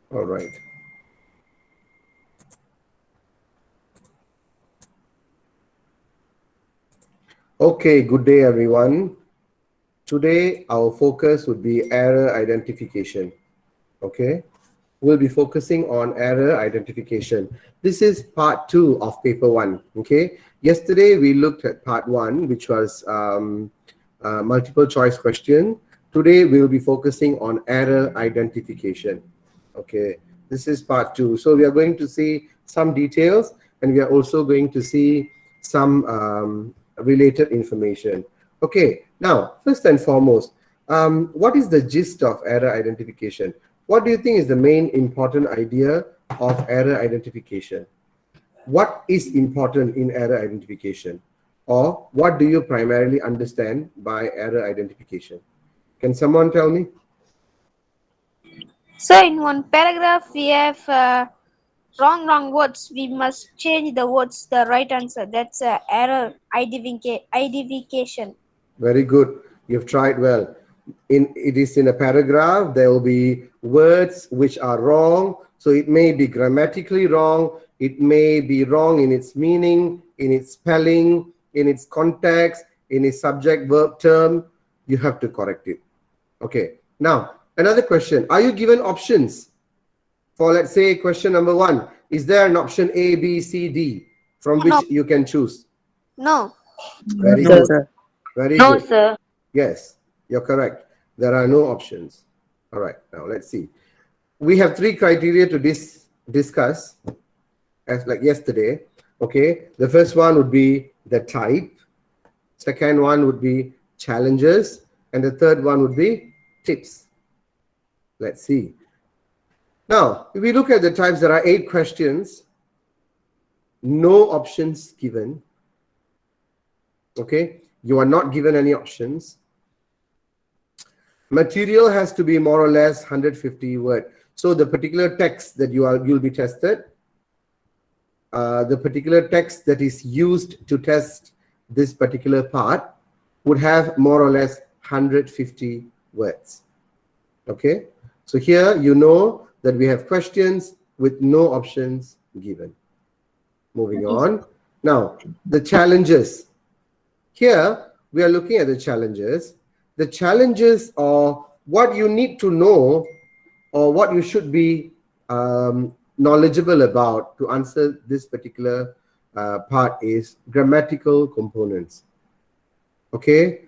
All right. Okay, good day, everyone. Today, our focus would be error identification. Okay, we'll be focusing on error identification. This is part 2 of paper 1. Okay, yesterday we looked at part 1, which was multiple choice question. Today, we'll be focusing on error identification. Okay, this is part 2. So we are going to see some details, and we are also going to see some related information. Okay, now, first and foremost, what is the gist of error identification? What do you think is the main important idea of error identification? What is important in error identification? Or what do you primarily understand by error identification? Can someone tell me? So in one paragraph we have wrong words. We must change the words the right answer. That's error identification. Very good. You've tried well. It is in a paragraph. There will be words which are wrong. So it may be grammatically wrong. It may be wrong in its meaning, in its spelling, in its context, in its subject verb term. You have to correct it. Okay. Now, another question. Are you given options for, let's say, question number 1? Is there an option A, B, C, D from No, which you can choose? no. Very No, good. sir. Very No, good. sir. Yes, you're correct. There are no options. All right, now let's see. We have 3 criteria to discuss, as like yesterday. Okay, the first one would be the type. Second one would be challenges. And the third one would be tips. Let's see. Now, if we look at the types, there are 8 questions. No options given. Okay, you are not given any options. Material has to be more or less 150 word. So the particular text that you'll be tested, the particular text that is used to test this particular part would have more or less 150 words. Okay, so here you know that we have questions with no options given. Moving on. Now, the challenges. Here we are looking at the challenges. The challenges are what you need to know or what you should be knowledgeable about to answer this particular part is grammatical components. Okay,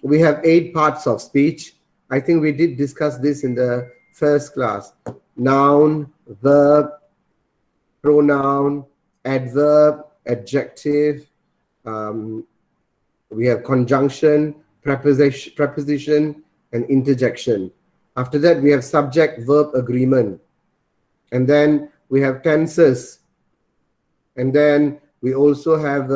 we have 8 parts of speech. I think we did discuss this in the first class. Noun, verb, pronoun, adverb, adjective. We have conjunction, preposition, and interjection. After that, we have subject-verb agreement. And then we have tenses. And then we also have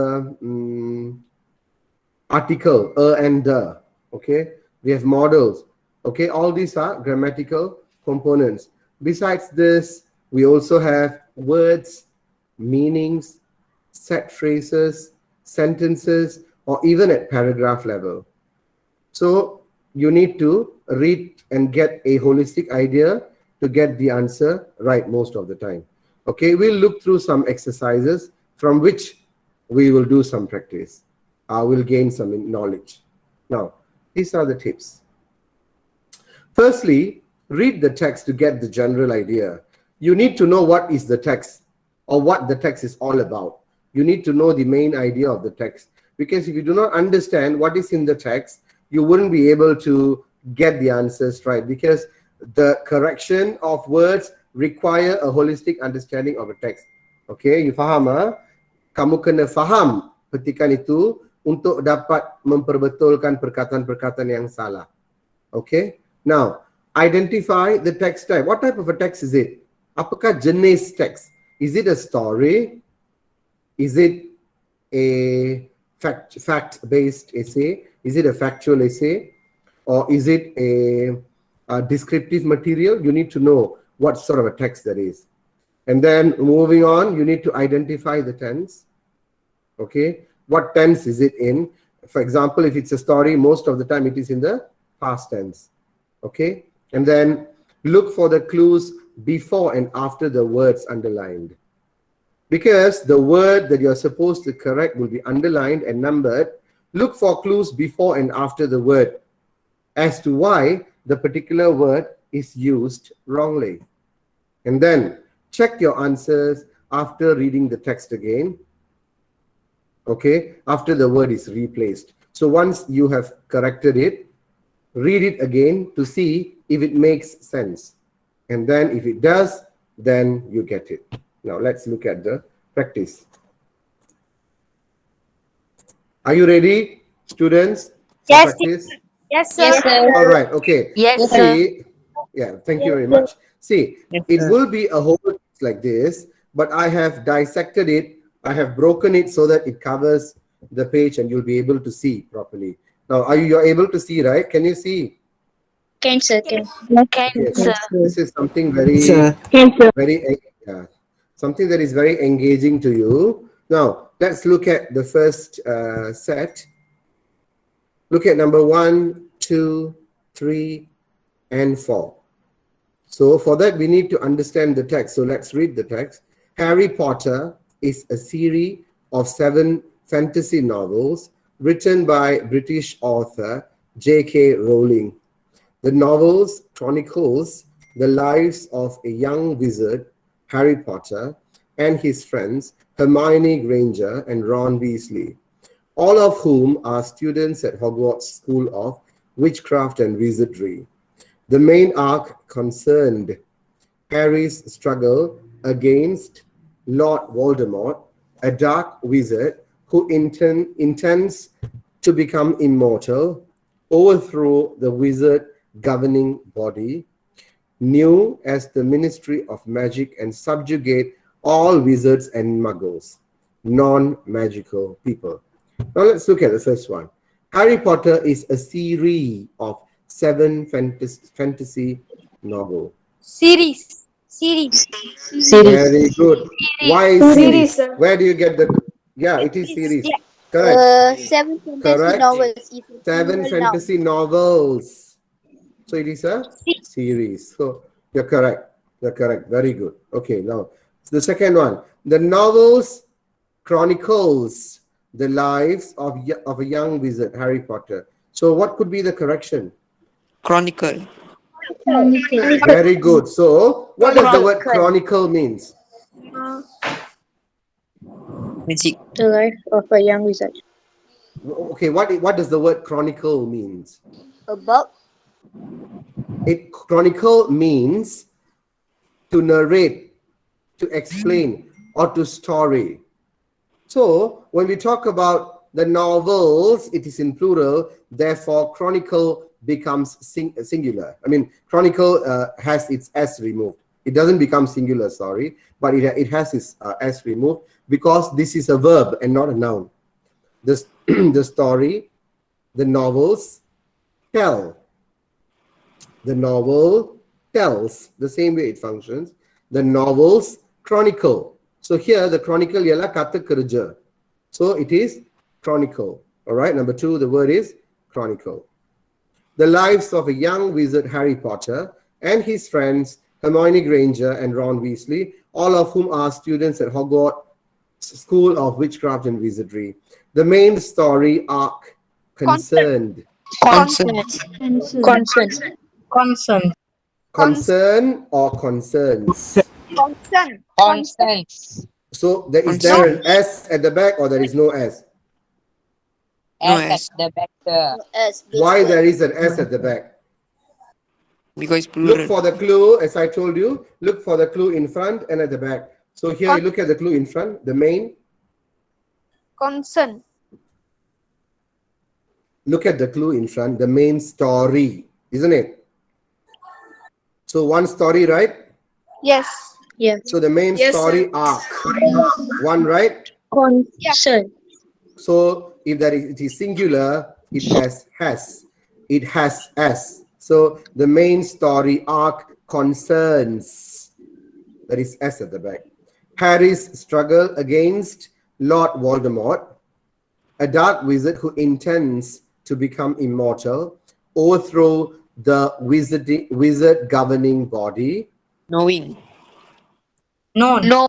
article, and the. Okay, we have models. Okay, all these are grammatical components. Besides this, we also have words, meanings, set phrases, sentences, or even at paragraph level. So you need to read and get a holistic idea to get the answer right most of the time. Okay, we'll look through some exercises from which we will do some practice. We'll gain some knowledge. Now, these are the tips. Firstly, read the text to get the general idea. You need to know what is the text or what the text is all about. You need to know the main idea of the text. Because if you do not understand what is in the text, you wouldn't be able to get the answers right. Because the correction of words require a holistic understanding of a text. Okay, you faham? Kamu kena faham petikan itu untuk dapat memperbetulkan perkataan-perkataan yang salah. Okay, now identify the text type. What type of a text is it? Apakah jenis teks? Is it a story? Is it a fact-based essay? Is it a factual essay? Or is it a descriptive material? You need to know what sort of a text that is. And then moving on, you need to identify the tense. Okay, what tense is it in? For example, if it's a story, most of the time it is in the past tense. Okay, and then Look for the clues before and after the words underlined. Because the word that you're supposed to correct will be underlined and numbered, look for clues before and after the word as to why the particular word is used wrongly. And then check your answers after reading the text again. Okay, after the word is replaced. So once you have corrected it, read it again to see if it makes sense. And then if it does, then you get it. Now let's look at the practice. Are you ready, students, for Yes, practice? yes, sir. Yes, sir. All right, okay. Yes, sir. See, yeah, thank you very much. See, Yes, it sir. will be a whole text like this, but I have dissected it. I have broken it so that it covers the page and you'll be able to see properly. Now, you're able to see, right? Can you see? Can, sir. Can. Okay. Okay. Sir. This is something very, Sir. very, something that is very engaging to you. Now, let's look at the first set. Look at number 1, 2, 3, and 4. So for that, we need to understand the text. So let's read the text. Harry Potter is a series of 7 fantasy novels written by British author J.K. Rowling. The novels chronicles the lives of a young wizard, Harry Potter, and his friends, Hermione Granger and Ron Weasley, all of whom are students at Hogwarts School of Witchcraft and Wizardry. The main arc concerned Harry's struggle against Lord Voldemort, a dark wizard who intends to become immortal, overthrow the wizard governing body, new as the Ministry of Magic, and subjugate all wizards and muggles, non-magical people. Now let's look at the first one. Harry Potter is a series of 7 fantasy novels. Series. Very good. Why series? Sir. Where do you get the? Yeah, it is series. Yeah. Correct. 7 fantasy Correct. novels. If it's 7 plural noun. fantasy novels. So it is a series. So you're correct. You're correct. Very good. Okay, now the second one. The novels chronicles the lives of a young wizard, Harry Potter. So what could be the correction? Chronicle. Very good. So what does the word chronicle means? Magic. The life of a young wizard. Okay, what does the word chronicle means? About It chronicle means to narrate, to explain, or to story. So when we talk about the novels, it is in plural. Therefore, chronicle becomes singular. I mean, chronicle has its s removed. It doesn't become singular, sorry, but it has its s removed because this is a verb and not a noun. The story, the novels tell. The novel tells, the same way it functions. The novels chronicle. So here the chronicle ialah kata kerja. So it is chronicle. All right, number 2, the word is chronicle. The lives of a young wizard, Harry Potter, and his friends, Hermione Granger and Ron Weasley, all of whom are students at Hogwarts School of Witchcraft and Wizardry. The main story arc concerned. Consonant. Concern or concerns. consonants. So is there an S at the back or there is no S? No S S. at the back, sir. S. Why there is an S at the back? Because Look plural. for the clue, as I told you, look for the clue in front and at the back. So here you look at the clue in front, the main. Concern. Look at the clue in front, the main story, isn't it? So one story, right? Yes. Yes. So the main Yes, story sir. arc. One, right? Concern. So if it is singular, it has. It has S. So the main story arc concerns. There is S at the back. Harry's struggle against Lord Voldemort, a dark wizard who intends to become immortal, overthrow the wizard governing body? Knowing. Known. No.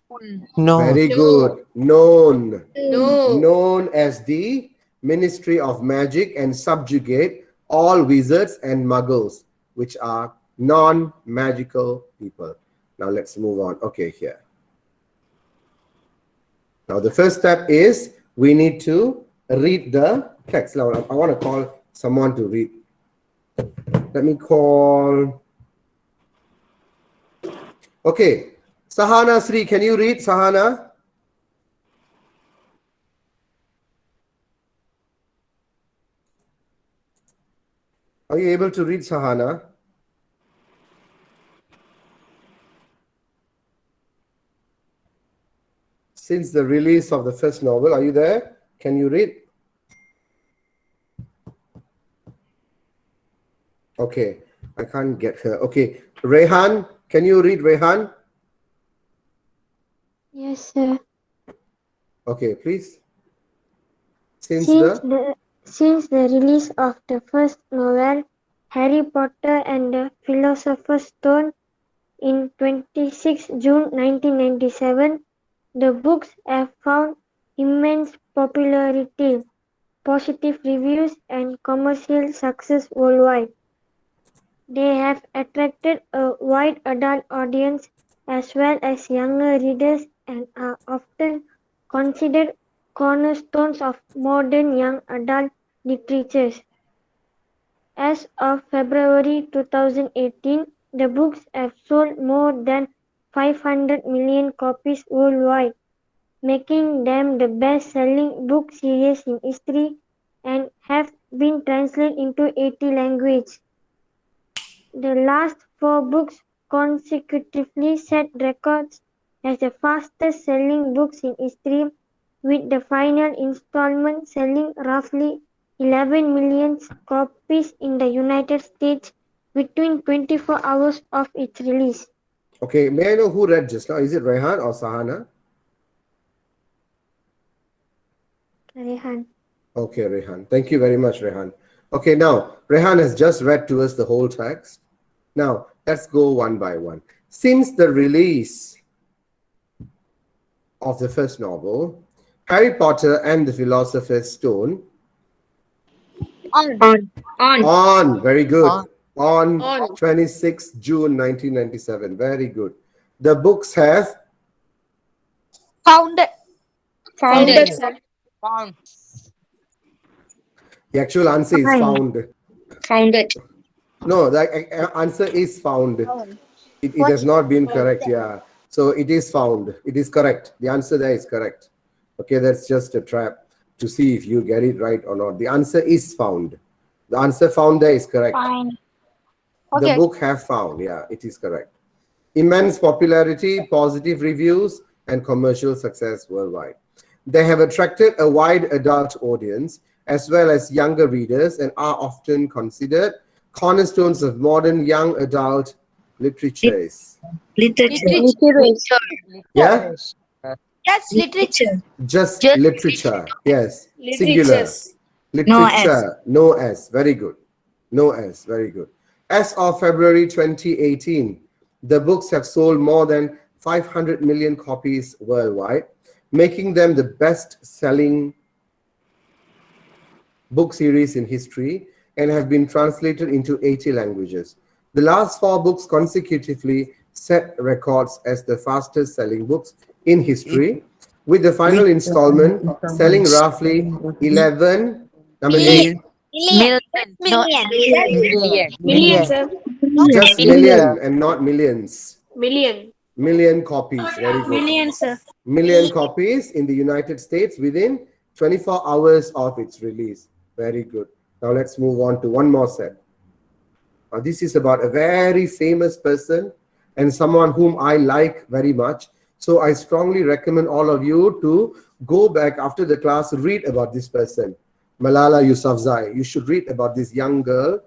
Very good. Known. No. Known as the Ministry of Magic and subjugate all wizards and muggles, which are non-magical people. Now let's move on. Okay, here. Now the first step is we need to read the text. Now I want to call someone to read. Let me call. Okay, Sahana Sri, can you read, Sahana? Are you able to read, Sahana? Since the release of the first novel, are you there? Can you read? Okay, I can't get her. Okay, Rehan, can you read, Rehan? Yes, sir. Okay, please. Since the release of the first novel, Harry Potter and the Philosopher's Stone, in 26 June 1997, the books have found immense popularity, positive reviews, and commercial success worldwide. They have attracted a wide adult audience as well as younger readers and are often considered cornerstones of modern young adult literature. As of February 2018, the books have sold more than 500 million copies worldwide, making them the best-selling book series in history and have been translated into 80 languages. The last 4 books consecutively set records as the fastest-selling books in history, with the final installment selling roughly 11 million copies in the United States within 24 hours of its release. Okay, may I know who read just now? Is it Rehan or Sahana? Rehan. Okay, Rehan. Thank you very much, Rehan. Okay, now, Rehan has just read to us the whole text. Now, let's go one by one. Since the release of the first novel, Harry Potter and the Philosopher's Stone. On. Very good. On 26 June 1997. Very good. The books have Founded. Found. the actual answer is found. Founded. No, the answer is found. It has not been correct. Yeah. So it is found. It is correct. The answer there is correct. Okay, that's just a trap to see if you get it right or not. The answer is found. The answer found there is correct. Fine. The Okay. book have found. Yeah, it is correct. Immense popularity, positive reviews, and commercial success worldwide. They have attracted a wide adult audience as well as younger readers and are often considered cornerstones of modern young adult literatures. Literature. Yeah, That's literature. just literature. Yes, singular. Literature. No S. Very good. No S. Very good. As of February 2018, the books have sold more than 500 million copies worldwide, making them the best-selling book series in history and have been translated into 80 languages. The last 4 books consecutively set records as the fastest selling books in history, with the final installment selling roughly 11, number 8, Million. Million, sir. just million and not millions. Million. Million copies, very good. Million, sir. Million copies in the United States within 24 hours of its release. Very good. Now let's move on to one more set. This is about a very famous person and someone whom I like very much. So I strongly recommend all of you to go back after the class, read about this person, Malala Yousafzai. You should read about this young girl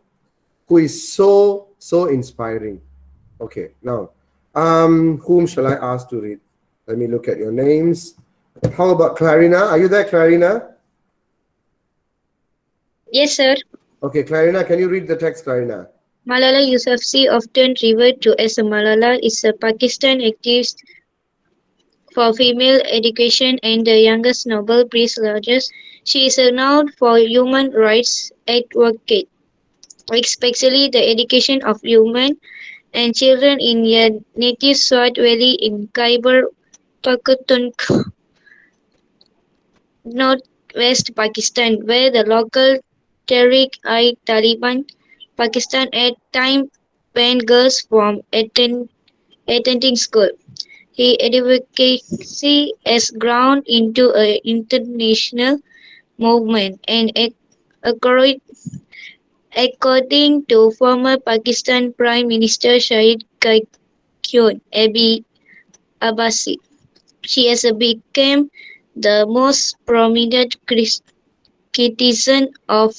who is so inspiring. Okay, now, whom shall I ask to read? Let me look at your names. How about Clarina? Are you there, Clarina? Yes, sir. Okay, Clarina, can you read the text, Clarina? Malala Yousafzai, often referred to as Malala, is a Pakistan activist for female education and the youngest Nobel Peace Laureate. She is renowned for human rights advocate, especially the education of women and children in their native Swat Valley in Khyber Pakhtunkhwa, northwest Pakistan, where the local Tehreek-i-Taliban Pakistan at time banned girls from attending school. He advocacy has grown into an international movement and according to former Pakistan Prime Minister Shahid Kaikyun Abi Abbasi, she has become the most prominent citizen of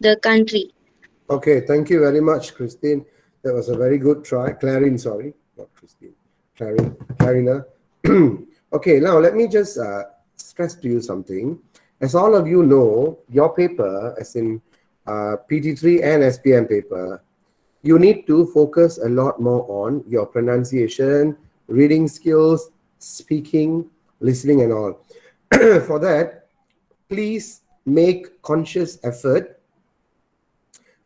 the country. Okay, thank you very much, Christine. That was a very good try. Clarine, sorry, not Christine. Clarina. Okay, now let me just stress to you something. As all of you know, your paper, as in PT3 and SPM paper, you need to focus a lot more on your pronunciation, reading skills, speaking, listening, and all. For that, please make conscious effort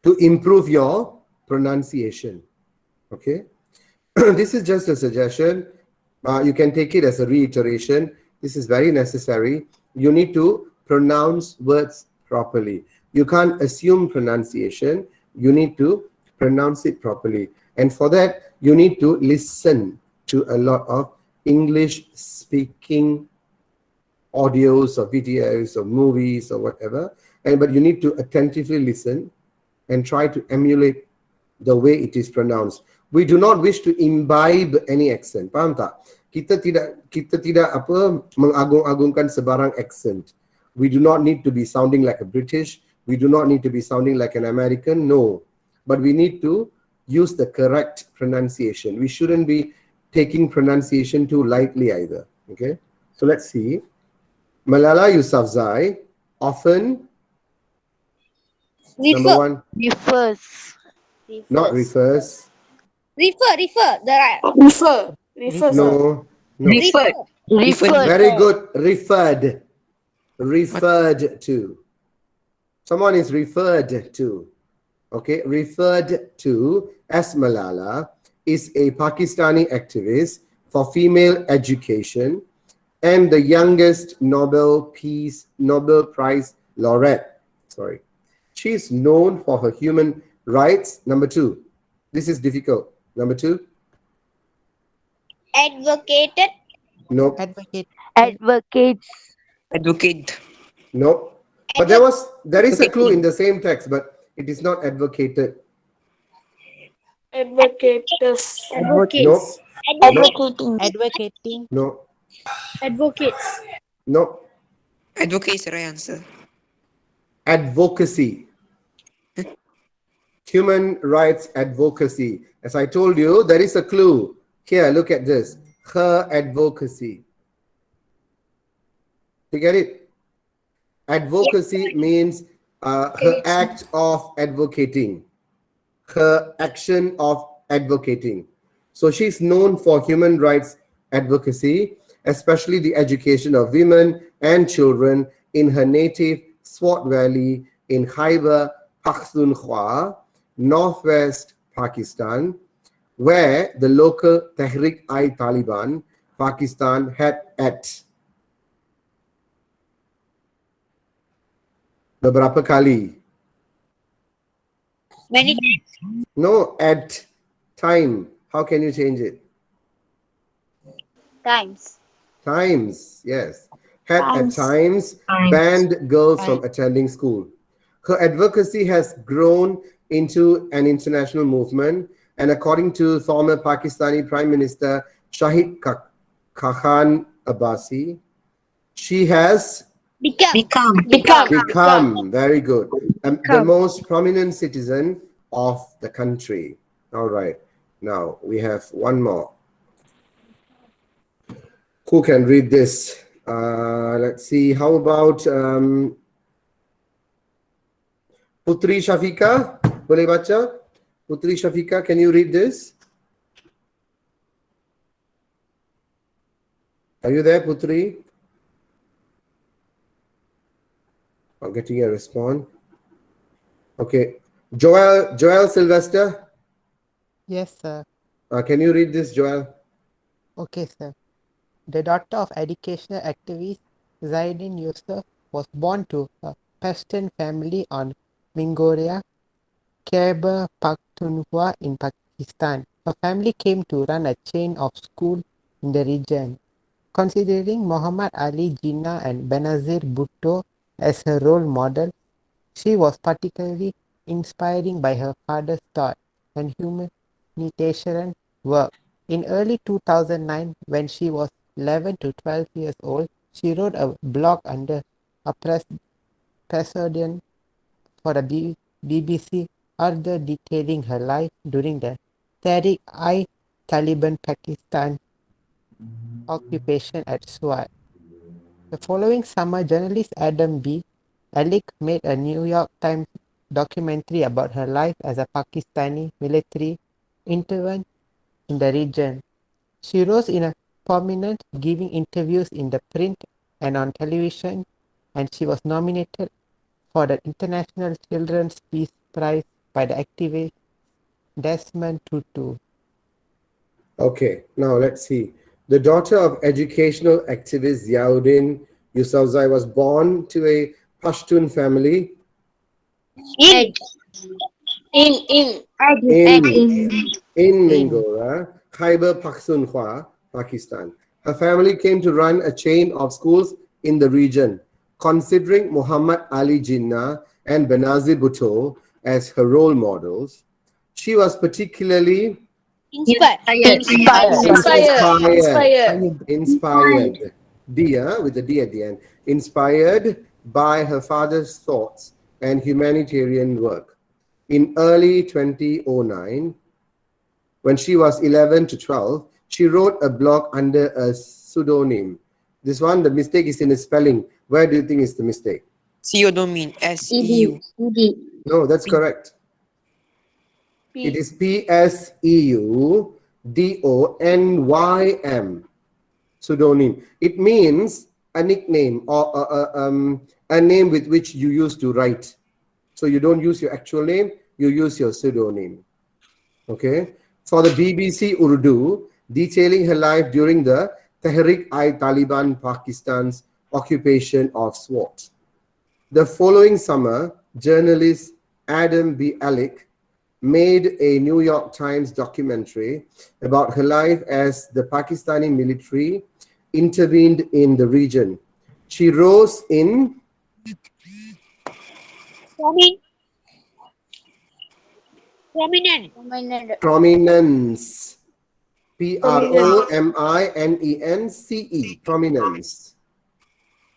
to improve your pronunciation. Okay, this is just a suggestion. You can take it as a reiteration. This is very necessary. You need to pronounce words properly. You can't assume pronunciation. You need to pronounce it properly. And for that, you need to listen to a lot of English speaking audios or videos or movies or whatever. But you need to attentively listen and try to emulate the way it is pronounced. We do not wish to imbibe any accent. Faham tak? Kita tidak mengagung-agungkan sebarang accent. We do not need to be sounding like a British. We do not need to be sounding like an American. No. But we need to use the correct pronunciation. We shouldn't be taking pronunciation too lightly either. Okay? So let's see. Malala Yousafzai often number one, Refers. not refers. Refer. Refer, sir. No. Referred. Very good. Referred to. Someone is referred to. Okay. Referred to as Malala is a Pakistani activist for female education and the youngest Nobel Prize laureate. Sorry. She is known for her human rights. Number two. This is difficult. Number two. Advocated. Nope. Advocates. Advocate. Nope. But there is a clue in the same text, but it is not advocated. Advocators. Advocates. Advocating. No. Advocates. No. Advocate is the right answer. Advocacy. Human rights advocacy. As I told you, there is a clue. Here, look at this. Her advocacy. You get it? Advocacy means her act of advocating. Her action of advocating. So she's known for human rights advocacy, especially the education of women and children in her native Swat Valley in Khyber Pakhtunkhwa, northwest Pakistan, where the local Tehreek-i-Taliban Pakistan had at beberapa kali. Many times. No, at time. How can you change it? Times. Times, yes. Had at times banned girls from attending school. Her advocacy has grown into an international movement, and according to former Pakistani Prime Minister Shahid Khan Abbasi, she has become very good, the most prominent citizen of the country. All right, now we have one more. Who can read this? Let's see. How about Putri Shafika? Boleh baca? Putri Shafika, can you read this? Are you there, Putri? I'm getting a response. Okay. Joel Sylvester, Yes, sir. can you read this, Joel? Okay, sir. The daughter of educational activist Zainuddin Yusuf was born to a Pashtun family on Mingoria, Khyber Pakhtunkhwa in Pakistan. Her family came to run a chain of schools in the region. Considering Muhammad Ali Jinnah and Benazir Bhutto as her role model, she was particularly inspired by her father's thought and humanitarian work. In early 2009, when she was 11 to 12 years old, she wrote a blog under a pseudonym for the BBC, further detailing her life during the Tehrik-i-Taliban Pakistan occupation at Swat. The following summer, journalist Adam B. Alick made a New York Times documentary about her life as a Pakistani military intern in the region. She rose in a prominent, giving interviews in the print and on television, and she was nominated for the International Children's Peace Prize by the activist Desmond Tutu. Okay, now let's see. The daughter of educational activist Ziauddin Yousafzai was born to a Pashtun family Ed. In. in Mingora, Khyber Pakhtunkhwa, Pakistan. Her family came to run a chain of schools in the region, considering Muhammad Ali Jinnah and Benazir Bhutto as her role models. She was particularly inspired, Dia with the D at the end, inspired by her father's thoughts and humanitarian work. In early 2009, when she was 11 to 12, she wrote a blog under a pseudonym. This one, the mistake is in the spelling. Where do you think is the mistake? Pseudonym. S-E-U. No, that's correct. It is Pseudonym, pseudonym. It means a nickname or a name with which you used to write. So you don't use your actual name, you use your pseudonym. Okay. For the BBC Urdu, detailing her life during the Tehrik-i-Taliban Pakistan's occupation of Swat. The following summer, journalist Adam B. Alick made a New York Times documentary about her life as the Pakistani military intervened in the region. She rose in prominence. Prominence. Prominence.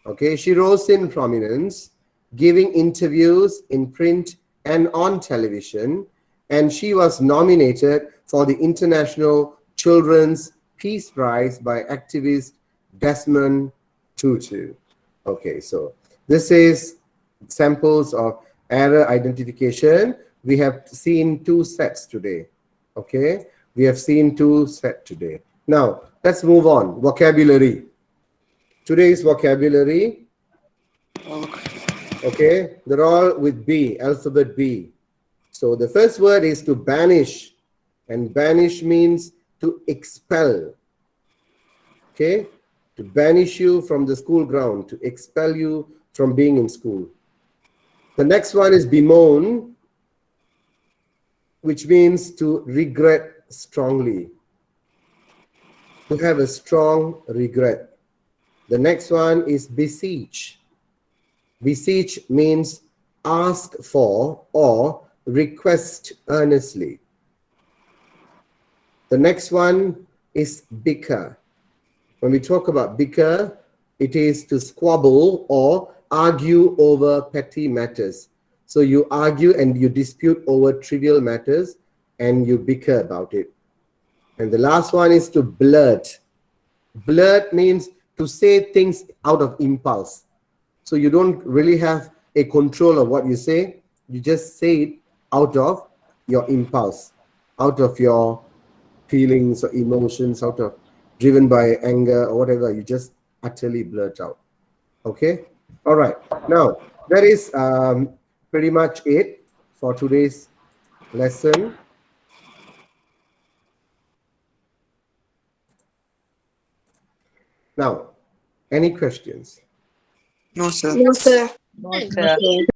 Okay, she rose in prominence, giving interviews in print and on television, and she was nominated for the International Children's Peace Prize by activist Desmond Tutu. Okay, so this is samples of error identification. We have seen two sets today. Okay, we have seen two sets today. Now, let's move on. Vocabulary. Today's vocabulary. Okay, they're all with B, alphabet B. So the first word is to banish, and banish means to expel. Okay, to banish you from the school ground, to expel you from being in school. The next one is bemoan, which means to regret strongly, to have a strong regret. The next one is beseech. Beseech means ask for or request earnestly. The next one is bicker. When we talk about bicker, it is to squabble or argue over petty matters. So you argue and you dispute over trivial matters and you bicker about it. And the last one is to blurt. Blurt means to say things out of impulse. So you don't really have a control of what you say. You just say it out of your impulse, out of your feelings or emotions, out of driven by anger or whatever, you just utterly blurt out. Okay, all right. Now that is pretty much it for today's lesson. Now, any questions? No, sir. No, sir. No, sir.